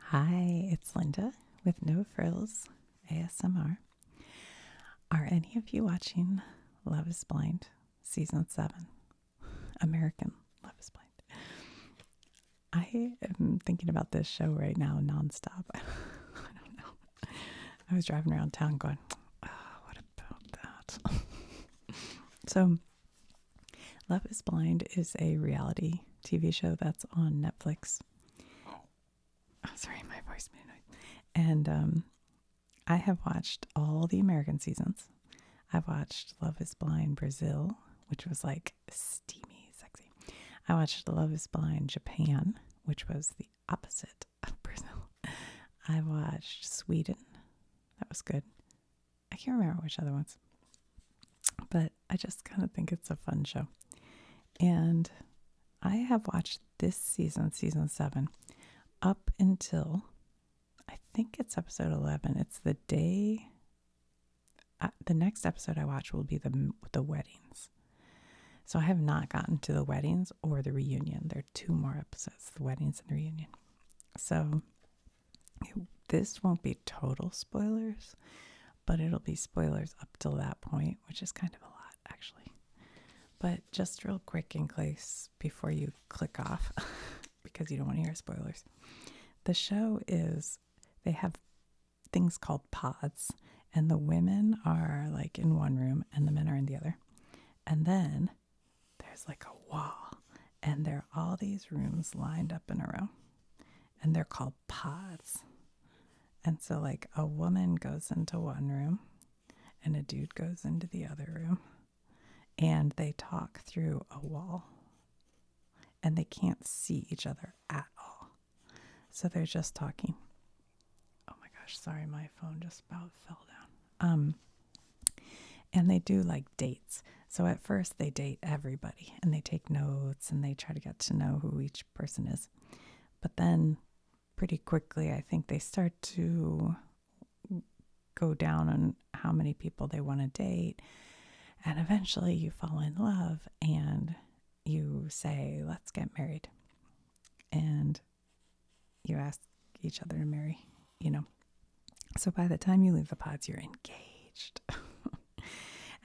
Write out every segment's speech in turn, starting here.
Hi, it's Linda with No Frills ASMR. Are any of you watching Love is Blind Season 7? American Love is Blind. I am thinking about this show right now nonstop. I don't know. I was driving around town going, oh, what about that? So, Love is Blind is a reality TV show that's on Netflix. Oh, sorry, my voice made a noise. And I have watched all the American seasons. I've watched Love is Blind Brazil, which was like steamy, sexy. I watched Love is Blind Japan, which was the opposite of Brazil. I watched Sweden. That was good. I can't remember which other ones. But I just kind of think it's a fun show. And I have watched this season, season 7, up until I think it's episode 11. It's the day. The next episode I watch will be the weddings. So I have not gotten to the weddings or the reunion. There are 2 more episodes, the weddings and the reunion. So this won't be total spoilers, but it'll be spoilers up till that point, which is kind of a lot, actually. But just real quick in case before you click off, because you don't want to hear spoilers. The show is, they have things called pods, and the women are like in one room and the men are in the other. And then there's like a wall, and there are all these rooms lined up in a row, and they're called pods. And so like a woman goes into one room and a dude goes into the other room, and they talk through a wall, and they can't see each other at all. So they're just talking. Oh my gosh, sorry, my phone just about fell down. And they do like dates. So at first they date everybody and they take notes and they try to get to know who each person is. But then pretty quickly, I think they start to go down on how many people they want to date. And eventually you fall in love and you say, let's get married. And you ask each other to marry, you know. So by the time you leave the pods, you're engaged.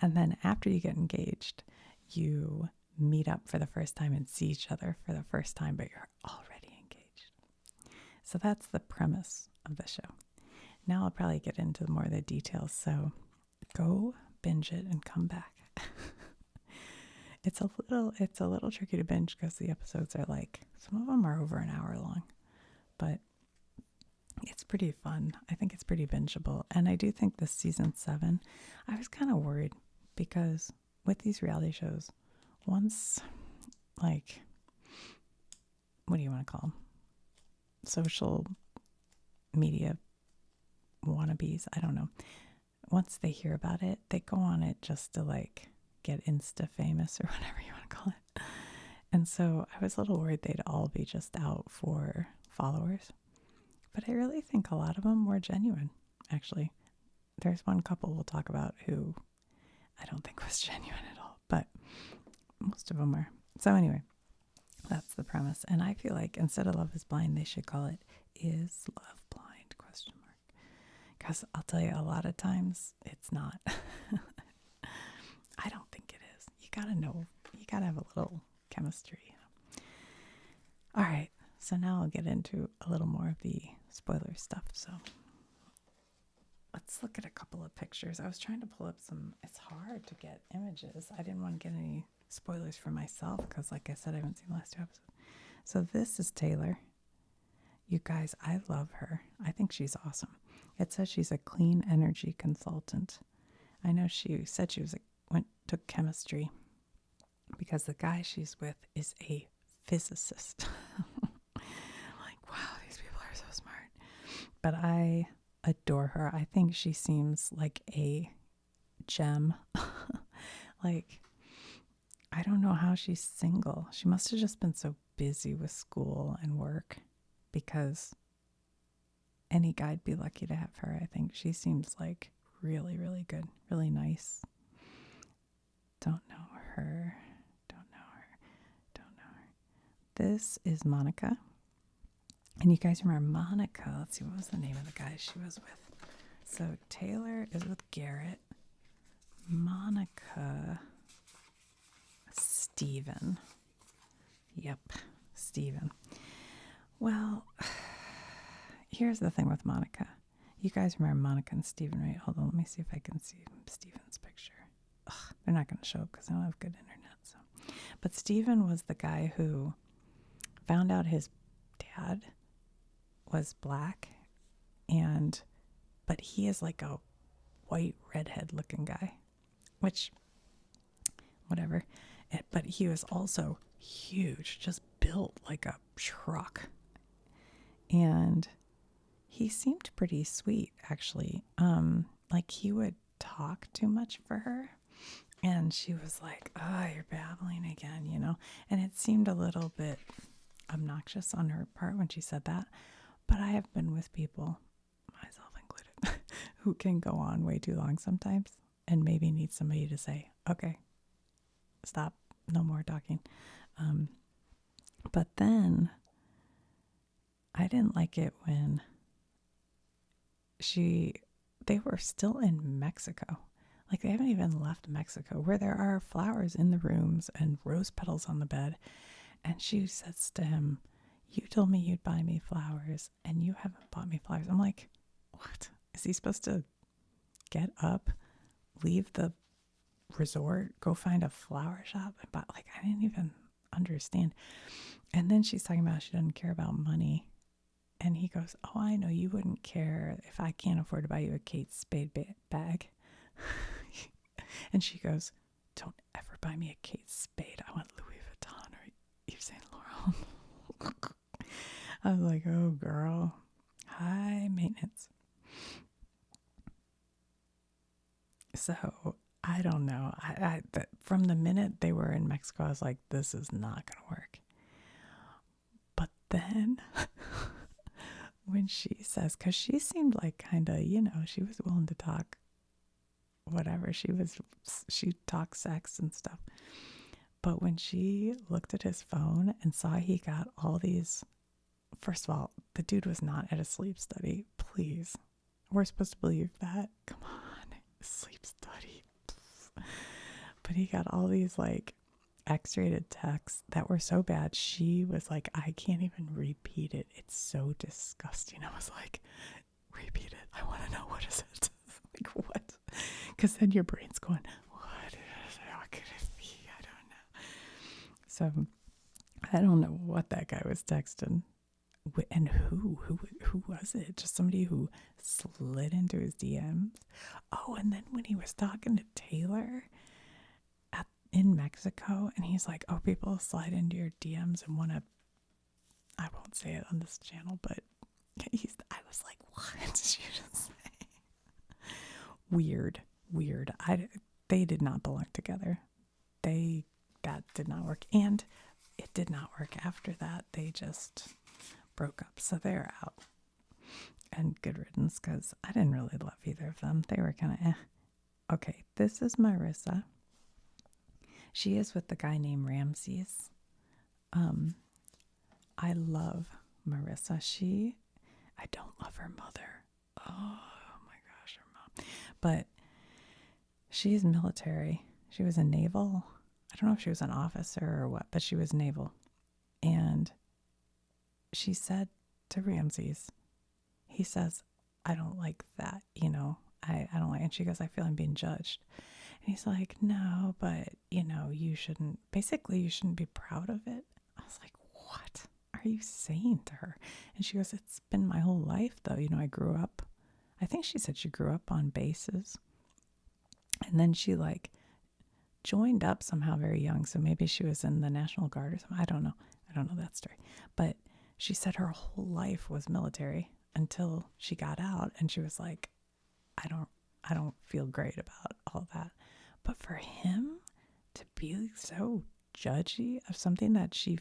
And then after you get engaged, you meet up for the first time and see each other for the first time, but you're already engaged. So that's the premise of the show. Now I'll probably get into more of the details, so go binge it and come back. It's a little tricky to binge because the episodes are like, some of them are over an hour long, but it's pretty fun. I think it's pretty bingeable. And I do think this season 7, I was kind of worried because with these reality shows, once, like, what do you want to call them? Social media wannabes, I don't know. Once they hear about it, they go on it just to like get Insta famous or whatever you want to call it. And so I was a little worried they'd all be just out for followers. But I really think a lot of them were genuine, actually. There's one couple we'll talk about who I don't think was genuine at all, but most of them are. So anyway, that's the premise. And I feel like instead of Love is Blind, they should call it Is Love Blind? Because I'll tell you, a lot of times it's not. I don't think it is. You got to know. You got to have a little chemistry. All right. So now I'll get into a little more of the spoiler stuff. So let's look at a couple of pictures. I was trying to pull up some. It's hard to get images. I didn't want to get any spoilers for myself because, like I said, I haven't seen the last 2 episodes. So this is Taylor. You guys, I love her. I think she's awesome. It says she's a clean energy consultant. I know she said she took chemistry because the guy she's with is a physicist. Like, wow, these people are so smart. But I adore her. I think she seems like a gem. Like, I don't know how she's single. She must have just been so busy with school and work because any guy'd be lucky to have her. I think she seems like really, really good, really nice. Don't know her. This is Monica. And you guys remember Monica. Let's see, what was the name of the guy she was with? So Taylor is with Garrett. Monica. Steven. Yep, Steven. Well, here's the thing with Monica. You guys remember Monica and Steven, right? Hold on, let me see if I can see Steven's picture. Ugh, they're not going to show up because I don't have good internet. So, but Steven was the guy who found out his dad was black, but he is like a white redhead looking guy, which whatever. But he was also huge, just built like a truck, and he seemed pretty sweet actually. Like he would talk too much for her, and she was like, "Oh, you're babbling again," and it seemed a little bit obnoxious on her part when she said that. But I have been with people, myself included, who can go on way too long sometimes and maybe need somebody to say, "Okay, stop, no more talking." But then I didn't like it when they were still in Mexico. Like they haven't even left Mexico, where there are flowers in the rooms and rose petals on the bed. And she says to him, "You told me you'd buy me flowers and you haven't bought me flowers." I'm like, what? Is he supposed to get up, leave the resort, go find a flower shop? But like, I didn't even understand. And then she's talking about she doesn't care about money. And he goes, "Oh, I know you wouldn't care if I can't afford to buy you a Kate Spade bag." And she goes, "Don't ever buy me a Kate Spade. I want Louis Vuitton or Yves Saint Laurent." I was like, oh, girl, high maintenance. So I don't know. From the minute they were in Mexico, I was like, this is not going to work. But then when she says, because she seemed like kind of, she was willing to talk whatever. She talked sex and stuff. But when she looked at his phone and saw he got all these, first of all, the dude was not at a sleep study. Please. We're supposed to believe that. Come on. Sleep study. But he got all these like X-rated texts that were so bad. She was like, I can't even repeat it. It's so disgusting. I was like, repeat it. I want to know, what is it? Like, what? Because then your brain's going, what is it? How could it be? I don't know. So I don't know what that guy was texting. And who was it? Just somebody who slid into his DMs. Oh, and then when he was talking to Taylor in Mexico, and he's like, "Oh, people slide into your DMs and want to." I won't say it on this channel, but I was like, "What did you just say?" Weird. They did not belong together. That did not work, and it did not work after that. They just broke up, so they're out. And good riddance, because I didn't really love either of them. They were kind of Okay, this is Marissa. She is with the guy named Ramses. I love Marissa. I don't love her mother. Oh my gosh, her mom. But she is military. She was a naval. I don't know if she was an officer or what, but she was naval. And she said to Ramses, he says, "I don't like that, I don't like," and she goes, "I feel I'm being judged." And he's like, "No, but, you shouldn't be proud of it." I was like, what are you saying to her? And she goes, "It's been my whole life, though. I grew up," I think she said she grew up on bases. And then she, like, joined up somehow very young. So maybe she was in the National Guard or something. I don't know that story. But she said her whole life was military until she got out. And she was like, I don't feel great about all that. But for him to be so judgy of something that she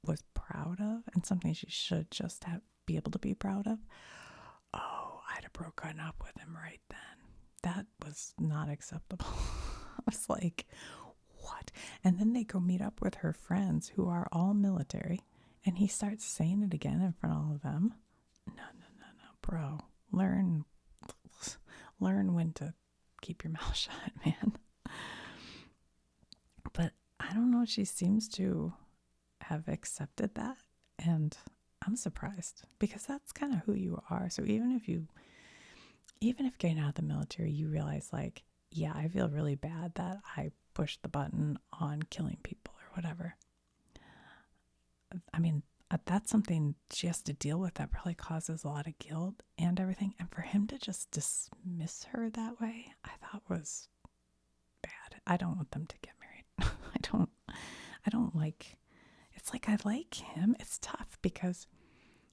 was proud of and something she should just be able to be proud of, oh, I'd have broken up with him right then. That was not acceptable. I was like, what? And then they go meet up with her friends who are all military And he starts saying it again in front of all of them. No, bro. Learn when to keep your mouth shut, man. But I don't know, she seems to have accepted that, and I'm surprised because that's kind of who you are. So even if getting out of the military, you realize like, yeah, I feel really bad that I pushed the button on killing people or whatever. I mean, that's something she has to deal with that probably causes a lot of guilt and everything. And for him to just dismiss her that way, I thought was bad. I don't want them to get married. I don't like, it's like I like him. It's tough because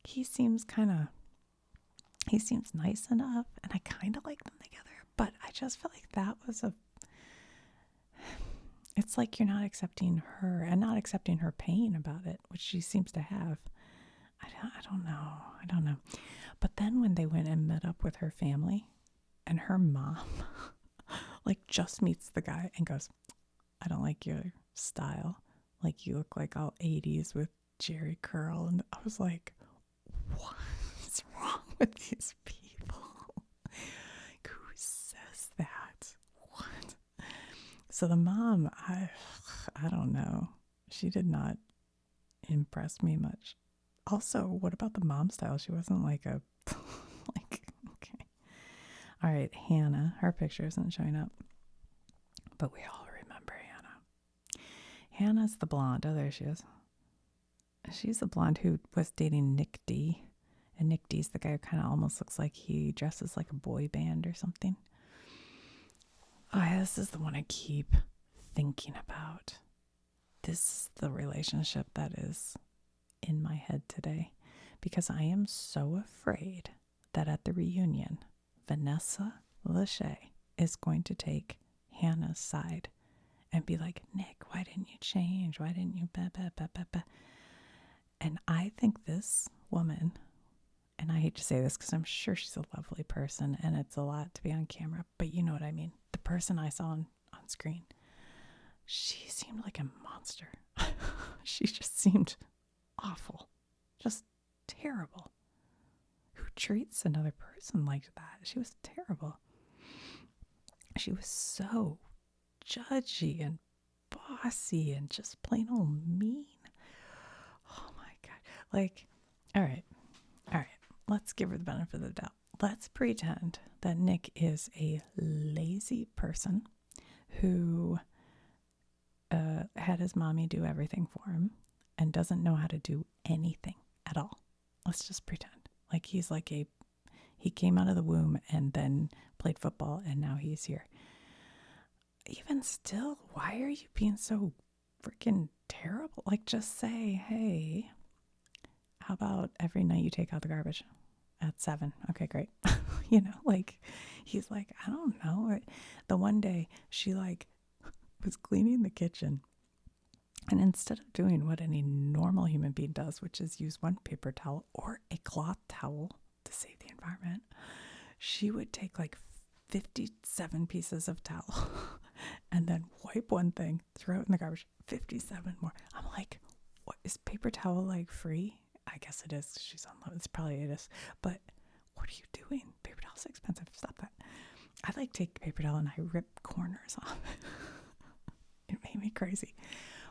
he seems nice enough and I kind of like them together. But I just feel like that was it's like you're not accepting her and not accepting her pain about it, which she seems to have. I don't know. But then when they went and met up with her family and her mom, like just meets the guy and goes, I don't like your style. Like you look like all 80s with Jerry curl. And I was like, what is wrong with these people? Who says that? What? So the mom, I don't know. She did not impress me much. Also, what about the mom style? She wasn't like a like okay. All right, Hannah. Her picture isn't showing up, but we all remember Hannah. Hannah's the blonde. Oh, there she is. She's the blonde who was dating Nick D. And Nick D's the guy who kind of almost looks like he dresses like a boy band or something. Oh, yeah, this is the one I keep thinking about. This is the relationship that is in my head today because I am so afraid that at the reunion, Vanessa Lachey is going to take Hannah's side and be like, Nick, why didn't you change? Why didn't you? Bah, bah, bah, bah, bah. And I think this woman, and I hate to say this because I'm sure she's a lovely person and it's a lot to be on camera, but you know what I mean. The person I saw on screen, she seemed like a monster. She just seemed awful, just terrible. Who treats another person like that? She was terrible. She was so judgy and bossy and just plain old mean. Oh my God. Like, all right. Let's give her the benefit of the doubt. Let's pretend that Nick is a lazy person who had his mommy do everything for him and doesn't know how to do anything at all. Let's just pretend. Like he came out of the womb and then played football and now he's here. Even still, why are you being so freaking terrible? Like just say, hey, how about every night you take out the garbage at 7? Okay, great. Like he's like, I don't know. The one day she like was cleaning the kitchen and instead of doing what any normal human being does, which is use one paper towel or a cloth towel to save the environment, she would take like 57 pieces of towel and then wipe one thing, throw it in the garbage, 57 more. I'm like, what is paper towel like free? I guess it is. She's on low. It's probably it is. But what are you doing? Paper towel's expensive. Stop that. I like take paper towel and I rip corners off. It made me crazy.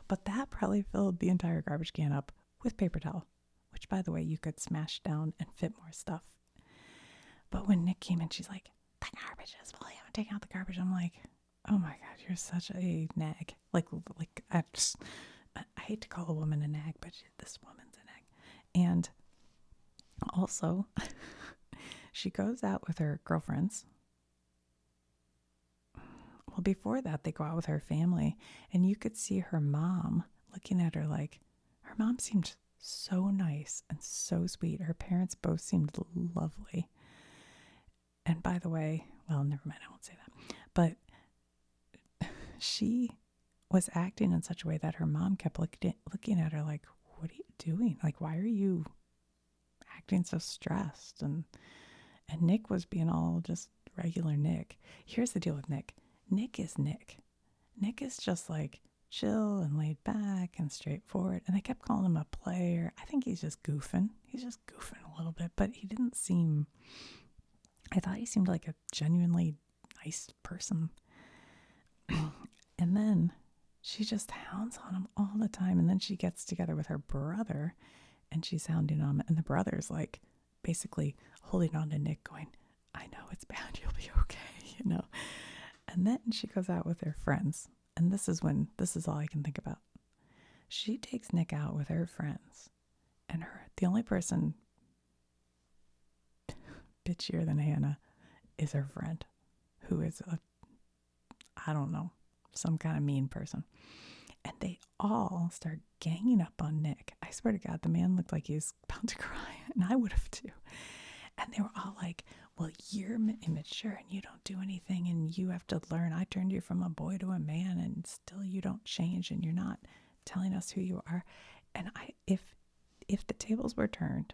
But that probably filled the entire garbage can up with paper towel, which by the way, you could smash down and fit more stuff. But when Nick came in, she's like, the garbage is full. I haven't taken out the garbage. I'm like, oh my God, you're such a nag. Like I hate to call a woman a nag, but this woman's a nag. And also, she goes out with her girlfriends. Well, before that, they go out with her family, and you could see her mom looking at her like, her mom seemed so nice and so sweet. Her parents both seemed lovely. And by the way, well, never mind, I won't say that. But she was acting in such a way that her mom kept looking at her like, what are you doing? Like, why are you acting so stressed? And Nick was being all just regular Nick. Here's the deal with Nick. Nick is Nick. Nick is just like chill and laid back and straightforward. And they kept calling him a player. I think he's just goofing. He's just goofing a little bit, but he didn't seem, I thought he seemed like a genuinely nice person. And then she just hounds on him all the time. And then she gets together with her brother and she's hounding on him. And the brother's like basically holding on to Nick, going, I know it's bad, you'll be okay, you know. And then she goes out with her friends. And this is all I can think about. She takes Nick out with her friends. And the only person bitchier than Hannah is her friend, who is I don't know, some kind of mean person. And they all start ganging up on Nick. I swear to God, the man looked like he was about to cry, and I would have too. And they were all like, well, you're immature and you don't do anything and you have to learn. I turned you from a boy to a man and still you don't change and you're not telling us who you are. And if the tables were turned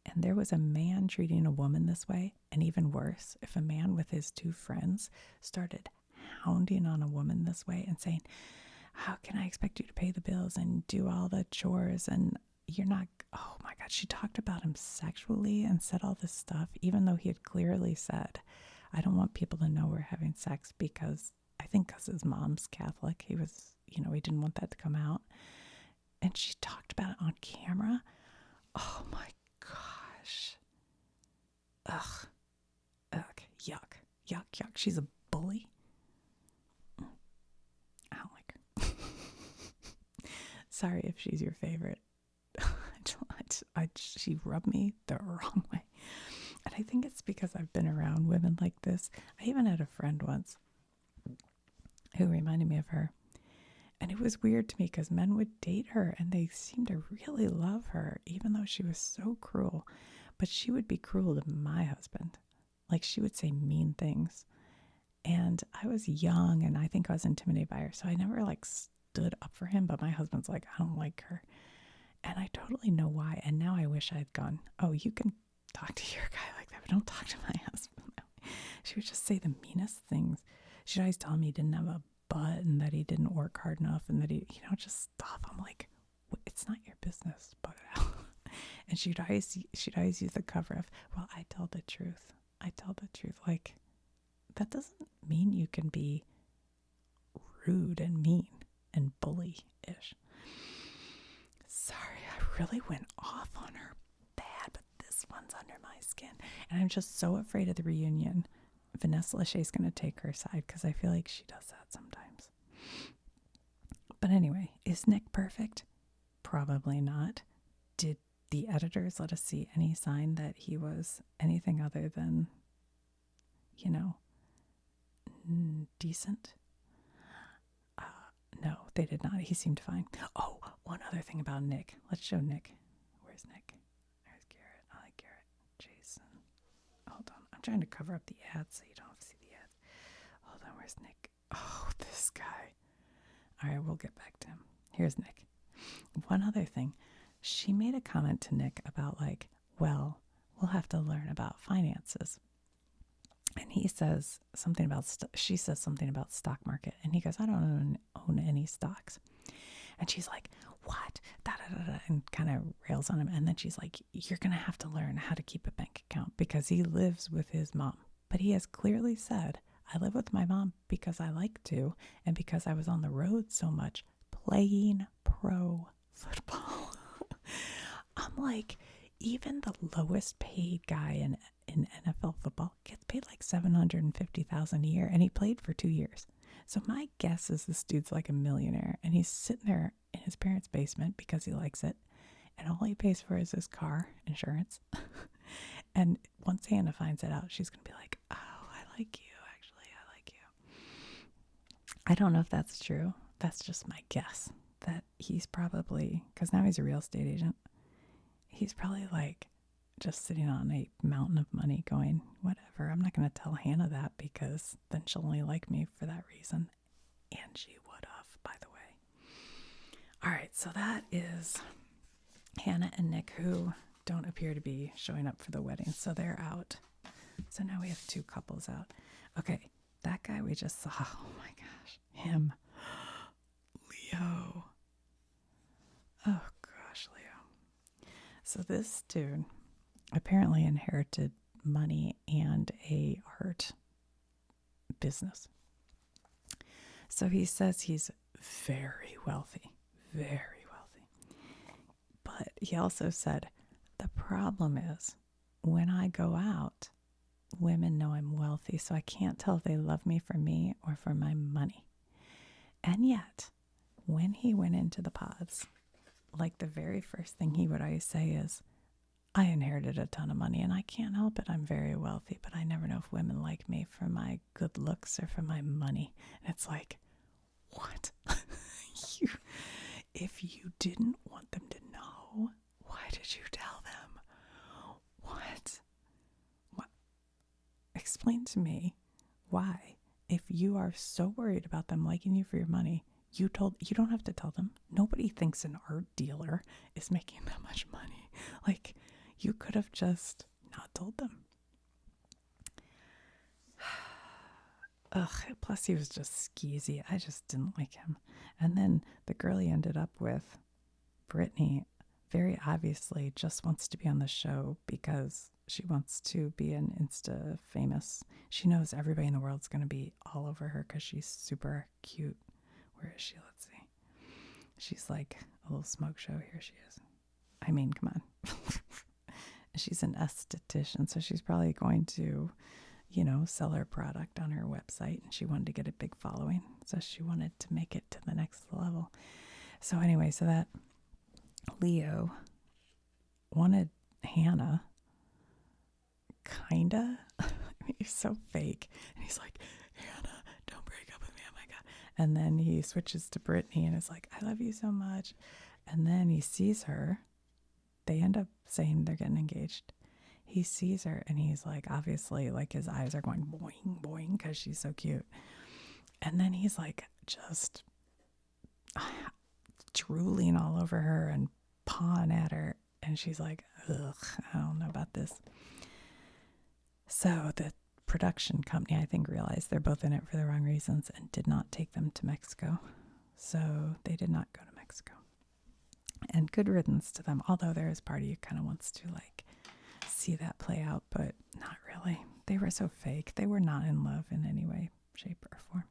and there was a man treating a woman this way, and even worse, if a man with his two friends started hounding on a woman this way and saying, how can I expect you to pay the bills and do all the chores and you're not, oh my God, she talked about him sexually and said all this stuff, even though he had clearly said, I don't want people to know we're having sex because his mom's Catholic. He was, he didn't want that to come out. And she talked about it on camera. Oh my gosh. Ugh. Yuck. Yuck, yuck. She's a bully. I don't like her. Sorry if she's your favorite. She rubbed me the wrong way. And I think it's because I've been around women like this. I even had a friend once who reminded me of her. And it was weird to me because men would date her and they seemed to really love her, even though she was so cruel. But she would be cruel to my husband. Like, she would say mean things. And I was young and I think I was intimidated by her. So I never stood up for him. But my husband's like, I don't like her. And I totally know why. And now I wish I'd gone, oh, you can talk to your guy like that, but don't talk to my husband. She would just say the meanest things. She'd always tell me he didn't have a butt and that he didn't work hard enough and that he, just stuff. I'm like, it's not your business, bug it out. And she'd always use the cover of, well, I tell the truth. I tell the truth. Like, that doesn't mean you can be rude and mean and bully-ish. Sorry, I really went off on her bad, but this one's under my skin. And I'm just so afraid of the reunion. Vanessa Lachey's going to take her side because I feel like she does that sometimes. But anyway, is Nick perfect? Probably not. Did the editors let us see any sign that he was anything other than, decent? No, they did not. He seemed fine. Oh, one other thing about Nick. Let's show Nick. Where's Nick? There's Garrett. I like Garrett. Jason. Hold on. I'm trying to cover up the ads so you don't have to see the ads. Hold on. Where's Nick? Oh, this guy. All right, we'll get back to him. Here's Nick. One other thing. She made a comment to Nick about well, we'll have to learn about finances. And he says something about, she says something about stock market. And he goes, I don't own any stocks. And she's like, what? Da-da-da-da, and kind of rails on him. And then she's like, you're going to have to learn how to keep a bank account because he lives with his mom. But he has clearly said, I live with my mom because I like to and because I was on the road so much playing pro football. I'm like, even the lowest paid guy in NFL football gets paid like $750,000 a year, and he played for 2 years. So my guess is this dude's like a millionaire, and he's sitting there in his parents' basement because he likes it, and all he pays for is his car insurance. And once Hannah finds it out, she's gonna be like, "Oh, I like you. Actually, I like you." I don't know if that's true. That's just my guess. That he's probably, because now he's a real estate agent, he's probably just sitting on a mountain of money going, whatever, I'm not going to tell Hannah that because then she'll only like me for that reason. And she would have, by the way. All right, so that is Hannah and Nick, who don't appear to be showing up for the wedding. So they're out. So now we have two couples out. Okay, that guy we just saw, oh my gosh, him. Leo. Oh gosh, Leo. So this dude apparently inherited money and a art business. So he says he's very wealthy, very wealthy. But he also said, the problem is when I go out, women know I'm wealthy, so I can't tell if they love me for me or for my money. And yet, when he went into the pods, like the very first thing he would always say is, I inherited a ton of money and I can't help it. I'm very wealthy, but I never know if women like me for my good looks or for my money. And it's like, what? If you didn't want them to know, why did you tell them? What? Explain to me why, if you are so worried about them liking you for your money, you don't have to tell them. Nobody thinks an art dealer is making that much money. Like, you could have just not told them. Ugh, plus he was just skeezy. I just didn't like him. And then the girl he ended up with, Brittany, very obviously just wants to be on the show because she wants to be an Insta famous. She knows everybody in the world's going to be all over her because she's super cute. Where is she? Let's see. She's like a little smoke show. Here she is. I mean, come on. She's an esthetician, so she's probably going to, sell her product on her website. And she wanted to get a big following, so she wanted to make it to the next level. So anyway, so that Leo wanted Hannah, kinda. I mean, he's so fake. And he's like, Hannah, don't break up with me. Oh my God. And then he switches to Brittany and is like, I love you so much. And then he sees her. They end up saying they're getting engaged. He sees her and he's like, obviously, like his eyes are going boing, boing, because she's so cute. And then he's like, just drooling all over her and pawing at her. And she's like, ugh, I don't know about this. So the production company, I think, realized they're both in it for the wrong reasons and did not take them to Mexico. So they did not go to Mexico. And good riddance to them, although there is part of you kind of wants to like see that play out, but not really. They were so fake. They were not in love in any way, shape, or form.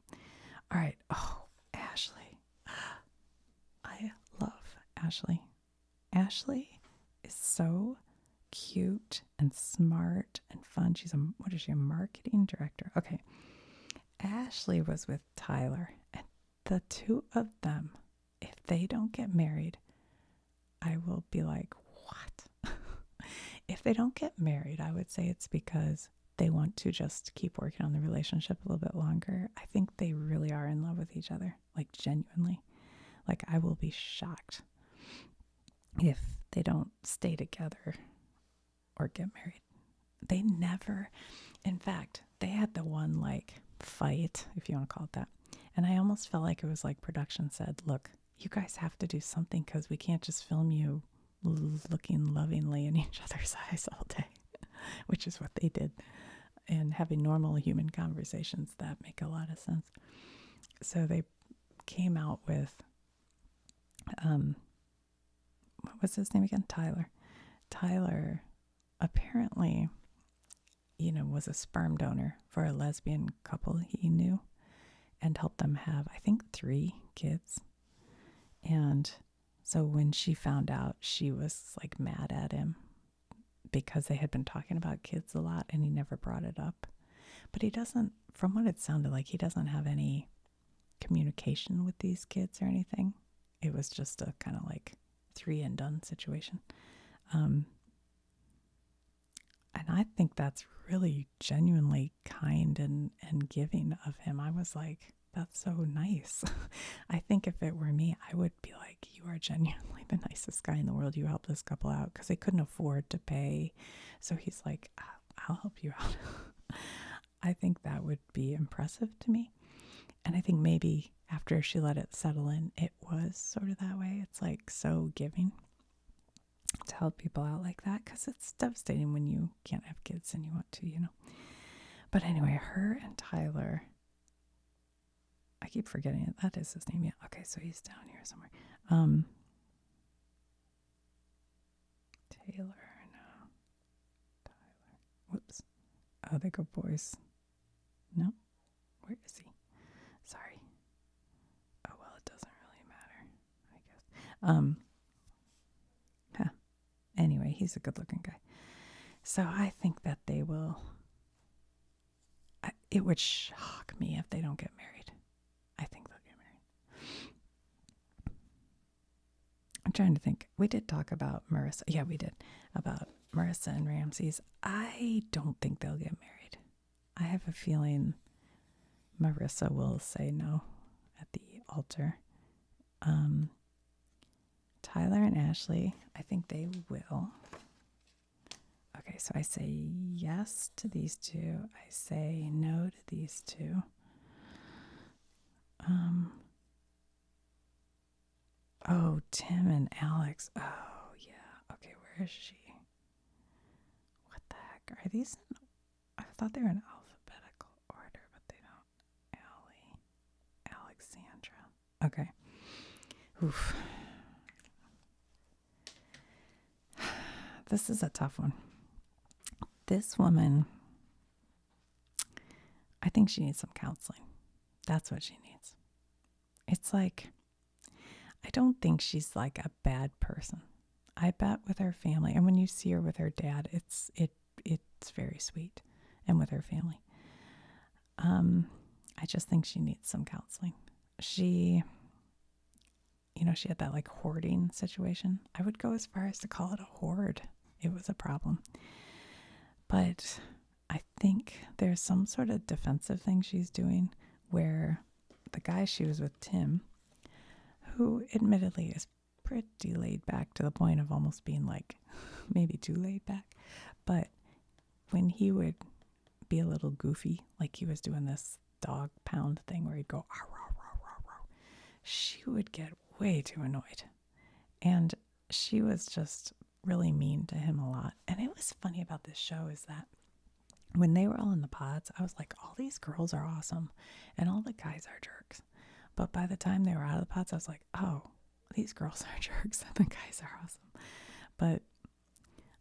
All right. Oh, Ashley. I love Ashley. Ashley is so cute and smart and fun. She's a marketing director? Okay. Ashley was with Tyler, and the two of them, if they don't get married, I will be like, what? If they don't get married, I would say it's because they want to just keep working on the relationship a little bit longer. I think they really are in love with each other, like genuinely. Like, I will be shocked if they don't stay together or get married. They never, in fact, they had the one like fight, if you want to call it that. And I almost felt like it was like production said, look, you guys have to do something because we can't just film you looking lovingly in each other's eyes all day, which is what they did. And having normal human conversations that make a lot of sense. So they came out with, what was his name again? Tyler. Tyler apparently, was a sperm donor for a lesbian couple he knew and helped them have, I think, 3 kids. And so when she found out, she was like mad at him because they had been talking about kids a lot and he never brought it up. But he doesn't, from what it sounded like, he doesn't have any communication with these kids or anything. It was just a kind of like 3 and done situation. And I think that's really genuinely kind and giving of him. I was like, that's so nice. I think if it were me, I would be like, you are genuinely the nicest guy in the world. You helped this couple out because they couldn't afford to pay. So he's like, I'll help you out. I think that would be impressive to me. And I think maybe after she let it settle in, it was sort of that way. It's like so giving to help people out like that, because it's devastating when you can't have kids and you want to, But anyway, her and Tyler, I keep forgetting it. That is his name. Yeah. Okay, so he's down here somewhere. Taylor, no. Tyler. Whoops. Oh, they go boys. No? Where is he? Sorry. Oh, well, it doesn't really matter, I guess. Anyway, he's a good-looking guy. So I think that they will... it would shock me if they don't get married. I think they'll get married. I'm trying to think. We did talk about Marissa. Yeah, we did. About Marissa and Ramses. I don't think they'll get married. I have a feeling Marissa will say no at the altar. Tyler and Ashley, I think they will. Okay, so I say yes to these two. I say no to these two. Oh, Tim and Alex. Oh, yeah. Okay, where is she? What the heck? Are these in... I thought they were in alphabetical order, but they don't. Allie. Alexandra. Okay. Oof. This is a tough one. This woman, I think she needs some counseling. That's what she needs. It's like, I don't think she's like a bad person. I bet with her family, and when you see her with her dad, it's very sweet, and with her family. I just think she needs some counseling. She had that like hoarding situation. I would go as far as to call it a hoard. It was a problem. But I think there's some sort of defensive thing she's doing where the guy she was with, Tim, who admittedly is pretty laid back to the point of almost being like maybe too laid back. But when he would be a little goofy, like he was doing this dog pound thing where he'd go, "Arr, arr, arr, arr, arr," she would get way too annoyed. And she was just really mean to him a lot. And it was funny about this show is that when they were all in the pods, I was like, all these girls are awesome and all the guys are jerks. But by the time they were out of the pods, I was like, oh, these girls are jerks and the guys are awesome. But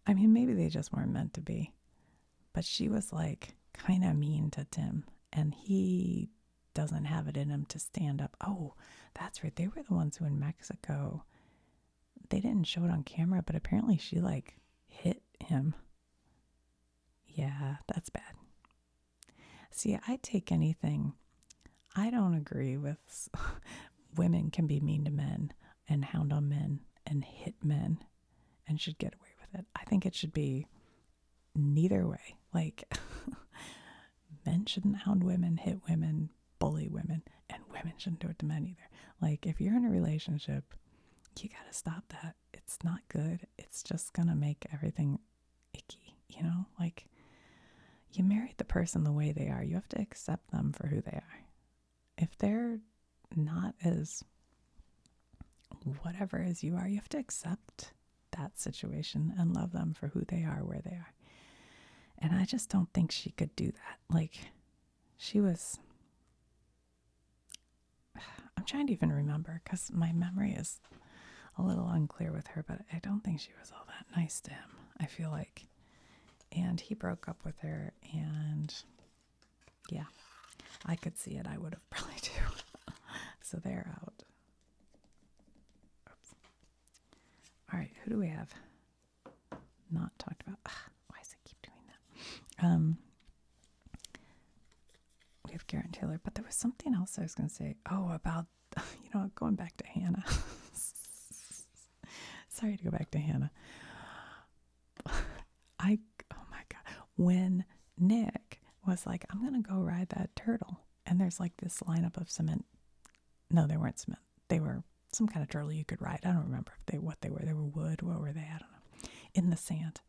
I mean, maybe they just weren't meant to be. But she was like kind of mean to Tim, and he doesn't have it in him to stand up. Oh, that's right. They were the ones who in Mexico, they didn't show it on camera, but apparently she like hit him. Yeah, that's bad. See, I take anything. I don't agree with women can be mean to men and hound on men and hit men and should get away with it. I think it should be neither way. Like, men shouldn't hound women, hit women, bully women, and women shouldn't do it to men either. Like, if you're in a relationship, you gotta stop that. It's not good. It's just gonna make everything icky, Like, you married the person the way they are. You have to accept them for who they are. If they're not as whatever as you are, you have to accept that situation and love them for who they are, where they are. And I just don't think she could do that. Like, she was... I'm trying to even remember because my memory is a little unclear with her, but I don't think she was all that nice to him, I feel like. And he broke up with her, and yeah, I could see it. I would have probably too. So they're out. Oops. All right, who do we have not talked about? Why does it keep doing that? We have Garrett and Taylor, but there was something else I was going to say. Oh, about, going back to Hannah. Sorry to go back to Hannah. Oh my God. When Nick was like, I'm going to go ride that turtle. And there's like this lineup of cement. No, they weren't cement. They were some kind of turtle you could ride. I don't remember what they were. They were wood. What were they? I don't know. In the sand.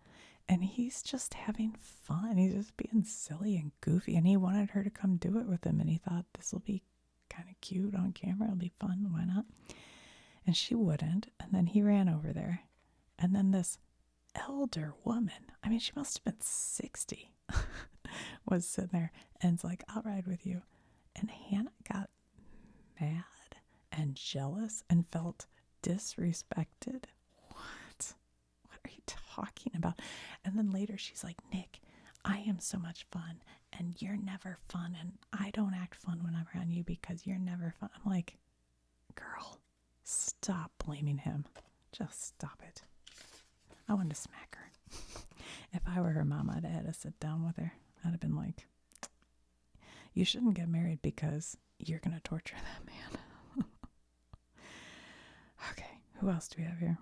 And he's just having fun. He's just being silly and goofy. And he wanted her to come do it with him. And he thought this will be kind of cute on camera. It'll be fun. Why not? And she wouldn't. And then he ran over there. And then this elder woman, I mean, she must have been 60, was sitting there and it's like, I'll ride with you. And Hannah got mad and jealous and felt disrespected. What? What are you talking about? And then later she's like, Nick, I am so much fun and you're never fun and I don't act fun when I'm around you because you're never fun. I'm like, girl, stop blaming him. Just stop it. I wanted to smack her. If I were her mom, I'd have had to sit down with her. I'd have been like, you shouldn't get married because you're going to torture that man. Okay, who else do we have here?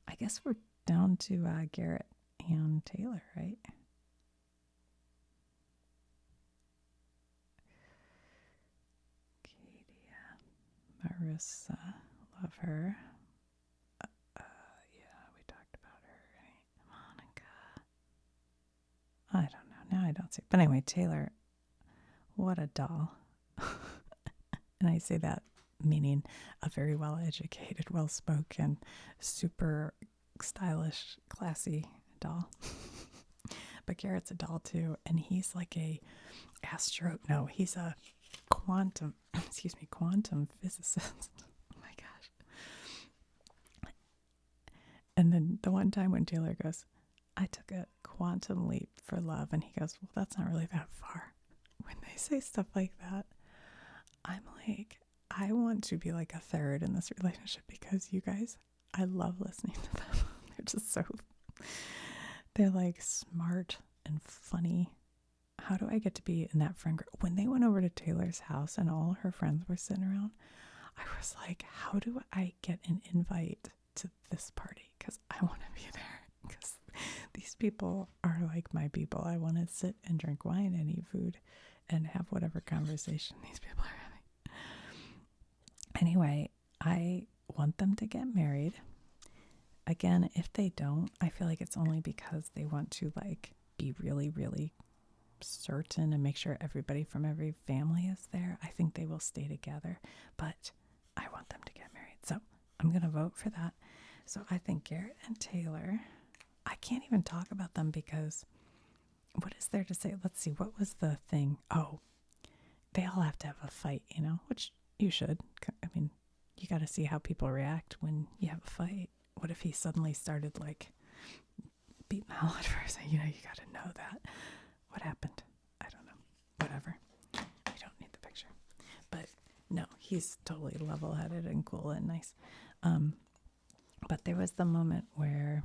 I guess we're down to Garrett and Taylor, right? Katie, Marissa, love her. Yeah, we talked about her, right? Monica. I don't know. Now I don't see. But anyway, Taylor, what a doll. And I say that meaning a very well-educated, well-spoken, super stylish, classy doll. But Garrett's a doll too, and he's like he's a quantum physicist. Oh my gosh. And then the one time when Taylor goes, I took a quantum leap for love, and he goes, well, that's not really that far. When they say stuff like that, I'm like, I want to be like a third in this relationship because you guys, I love listening to them. They're just they're like smart and funny. How do I get to be in that friend group? When they went over to Taylor's house and all her friends were sitting around, I was like, how do I get an invite to this party? Because I want to be there. Because these people are like my people. I want to sit and drink wine and eat food and have whatever conversation these people are having. Anyway, I want them to get married. Again, if they don't, I feel like it's only because they want to like be really, really certain and make sure everybody from every family is there. I think they will stay together, but I want them to get married. So I'm going to vote for that. So I think Garrett and Taylor, I can't even talk about them because what is there to say? Let's see. What was the thing? Oh, they all have to have a fight, which you should. I mean, you got to see how people react when you have a fight. What if he suddenly started like beating the hell out of her? So, you got to know that. What happened? I don't know. Whatever. You don't need the picture. But no, he's totally level-headed and cool and nice. But there was the moment where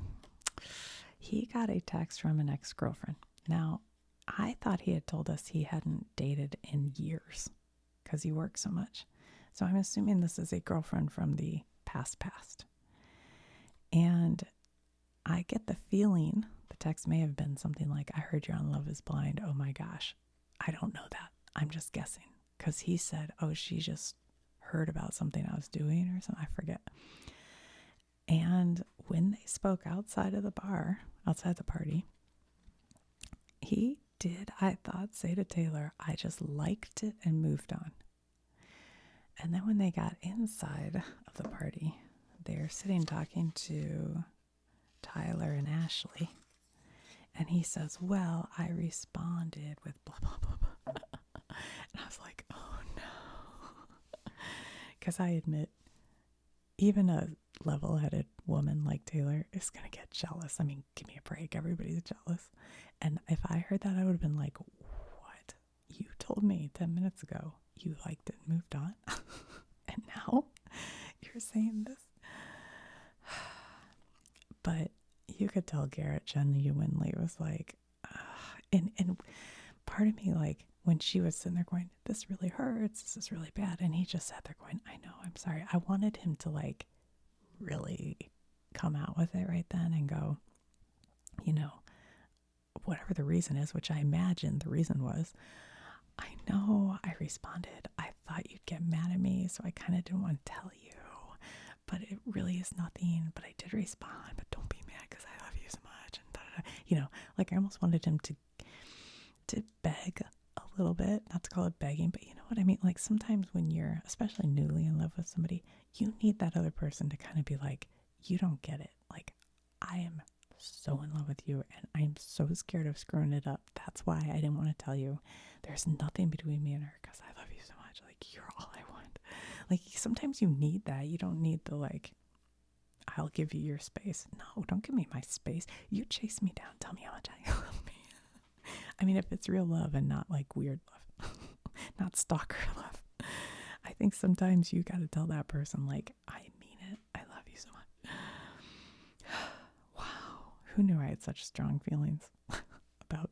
he got a text from an ex-girlfriend. Now, I thought he had told us he hadn't dated in years because he works so much. So I'm assuming this is a girlfriend from the past. And I get the feeling the text may have been something like, I heard you're on Love is Blind. Oh my gosh. I don't know that. I'm just guessing. Because he said, oh, she just heard about something I was doing or something. I forget. And when they spoke outside of the bar, outside the party, he did, I thought, say to Taylor, I just liked it and moved on. And then when they got inside of the party, they're sitting talking to Tyler and Ashley. And he says, well, I responded with blah, blah, blah, blah. And I was like, oh no. Because I admit, even a level-headed woman like Taylor is going to get jealous. I mean, give me a break. Everybody's jealous. And if I heard that, I would have been like, what? You told me 10 minutes ago you liked it and moved on. And now you're saying this. But you could tell Garrett genuinely was like, and part of me, like, when she was sitting there going, this really hurts, this is really bad. And he just sat there going, I know, I'm sorry. I wanted him to like really come out with it right then and go, whatever the reason is, which I imagine the reason was, I know I responded. I thought you'd get mad at me, so I kind of didn't want to tell you. But it really is nothing. But I did respond. But don't be mad because I love you so much. And like I almost wanted him to beg a little bit. Not to call it begging, but you know what I mean? Like sometimes when you're especially newly in love with somebody, you need that other person to kind of be like, you don't get it. Like, I am so in love with you and I am so scared of screwing it up. That's why I didn't want to tell you. There's nothing between me and her because I love you so much. Like, you're all I Like, sometimes you need that. You don't need the, like, I'll give you your space. No, don't give me my space. You chase me down. Tell me how much I love me. I mean, if it's real love and not like weird love, not stalker love. I think sometimes you got to tell that person, like, I mean it. I love you so much. Wow. Who knew I had such strong feelings about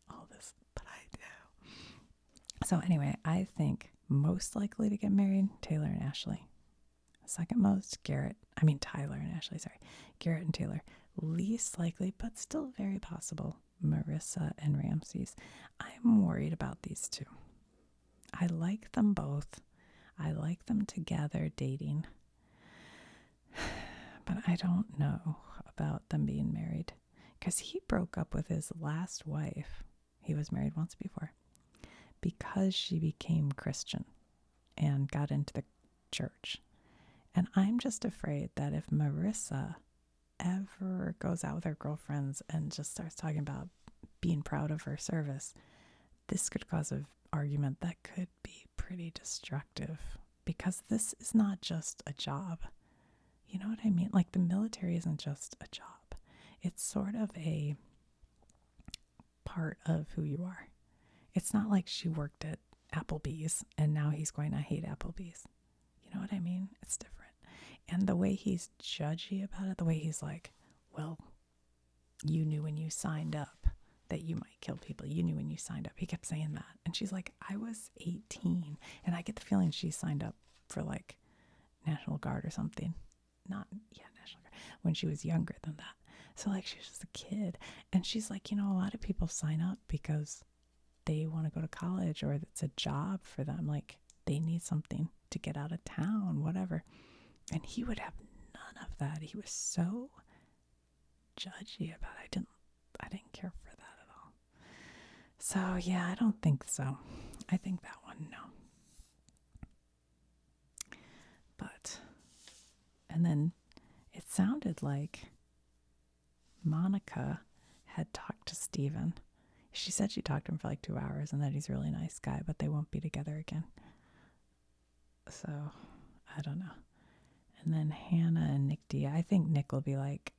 all this? But I do. So anyway, I think most likely to get married, Taylor and Ashley. Second most, Tyler and Ashley, sorry. Garrett and Taylor. Least likely, but still very possible, Marissa and Ramses. I'm worried about these two. I like them both. I like them together dating. But I don't know about them being married. Because he broke up with his last wife. He was married once before. Because she became Christian and got into the church. And I'm just afraid that if Marissa ever goes out with her girlfriends and just starts talking about being proud of her service, this could cause an argument that could be pretty destructive, because this is not just a job. You know what I mean? Like, the military isn't just a job. It's sort of a part of who you are. It's not like she worked at Applebee's and now he's going to hate Applebee's. You know what I mean? It's different. And the way he's judgy about it, the way he's like, well, you knew when you signed up that you might kill people. You knew when you signed up. He kept saying that. And she's like, I was 18. And I get the feeling she signed up for like National Guard or something. National Guard. When she was younger than that. So like, she was just a kid. And she's like, a lot of people sign up because they want to go to college, or it's a job for them. Like, they need something to get out of town, whatever. And he would have none of that. He was so judgy about it. I didn't care for that at all. So yeah, I don't think so. I think that one, no. But, and then it sounded like Monica had talked to Steven. She said she talked to him for like 2 hours and that he's a really nice guy, but they won't be together again. So, I don't know. And then Hannah and Nick D. I think Nick will be like,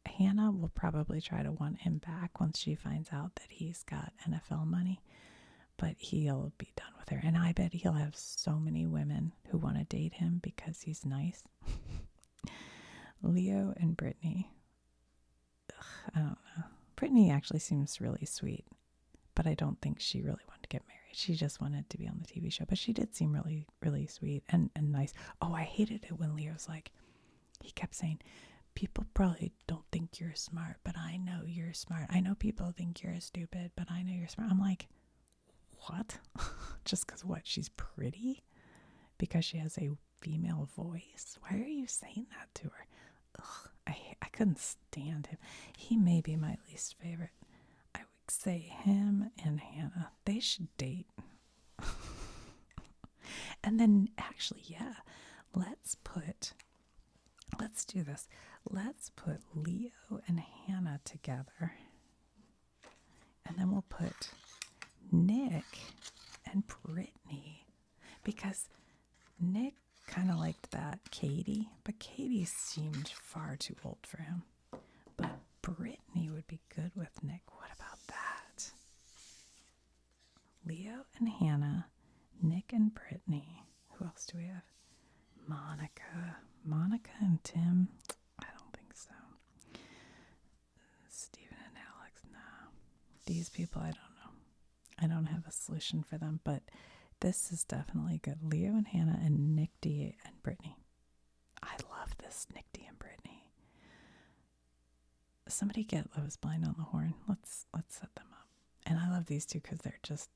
Hannah will probably try to want him back once she finds out that he's got NFL money, but he'll be done with her. And I bet he'll have so many women who want to date him because he's nice. Leo and Brittany. I don't know. Brittany actually seems really sweet, but I don't think she really wanted to get married. She just wanted to be on the TV show, but she did seem really, really sweet and nice. Oh, I hated it when Leo's like, he kept saying, people probably don't think you're smart, but I know you're smart. I know people think you're stupid, but I know you're smart. I'm like, what? Just because what? She's pretty? Because she has a female voice? Why are you saying that to her? Ugh, I couldn't stand him. He may be my least favorite. I would say him and Hannah. They should date. And then actually, yeah, let's do this. Let's put Leo and Hannah together. And then we'll put Nick and Brittany. Because Nick kind of liked that Katie, but Katie seemed far too old for him. But Brittany would be good with Nick. What about that? Leo and Hannah, Nick and Brittany. Who else do we have? Monica and Tim. I don't think so. Steven and Alex. No. These people, I don't know. I don't have a solution for them, but this is definitely good. Leo and Hannah and Nick D and Brittany. I love this, Nick D and Brittany. Somebody get Love is Blind on the horn. Let's set them up. And I love these two because they're just,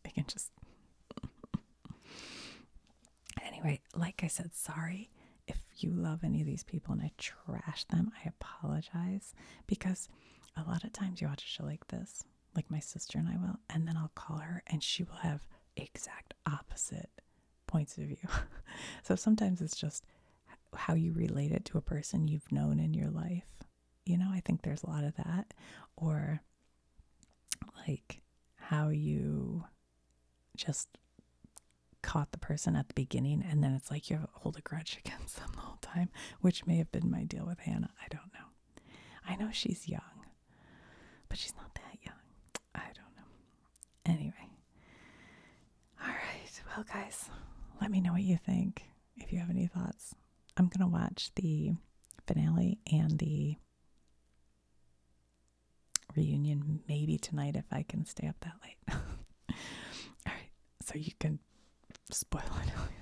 they can just. Anyway, like I said, sorry if you love any of these people and I trash them. I apologize, because a lot of times you watch a show like this, like my sister and I will, and then I'll call her and she will have exact opposite points of view. So sometimes it's just how you relate it to a person you've known in your life. I think there's a lot of that. Or like how you just caught the person at the beginning, and then it's like you hold a grudge against them the whole time, which may have been my deal with Hannah. I don't know. I know she's young, but she's not that young. I don't know. Anyway. All right. Well, guys, let me know what you think if you have any thoughts. I'm going to watch the finale and the reunion maybe tonight if I can stay up that late. All right. So you can spoil it.